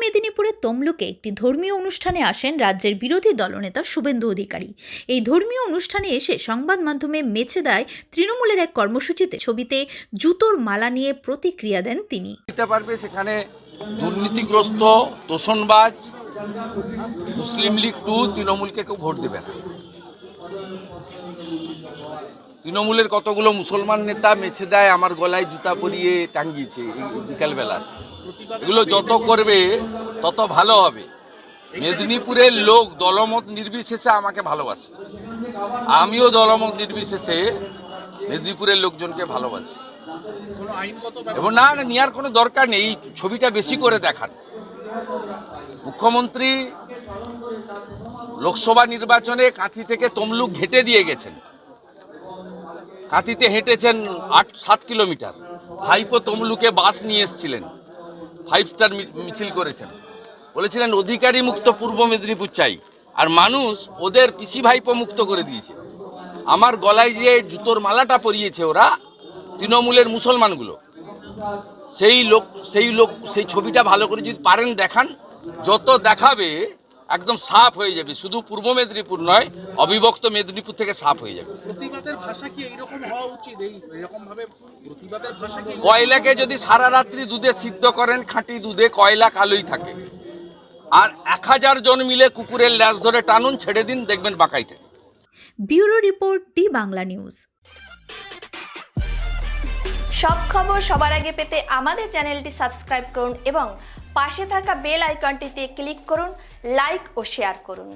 মেদিনীপুরের তমলুকে একটি ধর্মীয় অনুষ্ঠানে আসেন রাজ্যের বিরোধী দলনেতা শুভেন্দু অধিকারী। এই ধর্মীয় অনুষ্ঠানে এসে সংবাদ মাধ্যমে মেছে দেয় তৃণমূলের এক কর্মসূচিতে ছবিতে জুতোর মালা নিয়ে প্রতিক্রিয়া দেন তিনি। সেখানে দুর্নীতিগ্রস্ত তোষণবাজ মুসলিম লীগ 2 তৃণমূলকে কেউ ভোট দেবে না। তৃণমূলের কতগুলো মুসলমান নেতা মেছে দেয় আমার গলায় জুতা পরিয়ে টাঙ্গিয়েছে বিকালবেলা। এগুলো যত করবে তত ভালো হবে। মেদিনীপুরের লোক দলমত নির্বিশেষে আমাকে ভালোবাসে, আমিও দলমত নির্বিশেষে মেদিনীপুরের লোকজনকে ভালোবাসি। এবং না নেওয়ার কোনো দরকার নেই, এই ছবিটা বেশি করে দেখান। মুখ্যমন্ত্রী লোকসভা নির্বাচনে কাঁথি থেকে তমলুক হেঁটে দিয়ে গেছেন, কাঁথিতে হেঁটেছেন 8-7 কিলোমিটার। ভাইপো তমলুকে বাস নিয়ে এসেছিলেন, 5 স্টার মিছিল করেছেন, বলেছিলেন অধিকারী মুক্ত পূর্ব মেদিনীপুর চাই, আর মানুষ ওদের পিসি ভাইপো মুক্ত করে দিয়েছে। আমার গলায় যে জুতোর মালাটা পরিয়েছে ওরা তৃণমূলের মুসলমানগুলো, সেই ছবিটা ভালো করে যদি পারেন দেখান, যত দেখাবে একদম সাফ হয়ে যাবে। শুধু পূর্ব মেদিনীপুর নয়, অবিভক্ত মেদিনীপুর থেকে সাফ হয়ে যাবে। প্রতিবাদের ভাষা কি এইরকম হওয়া উচিত? এইরকম ভাবে প্রতিবাদের ভাষা কি? কয়লাকে যদি সারা রাত্রি দুধে সিদ্ধ করেন, খাঁটি দুধে কয়লা কালোই থাকে। আর 1000 জন মিলে কুকুরের ল্যাজ ধরে টানুন, ছেড়ে দিন, দেখবেন বাঁকাই থাকে। Bureau report, D Bangla news. সব খবর সবার আগে পেতে আমাদের চ্যানেলটি সাবস্ক্রাইব করুন এবং পাশে থাকা বেল আইকনটিতে ক্লিক করুন, লাইক ও শেয়ার করুন।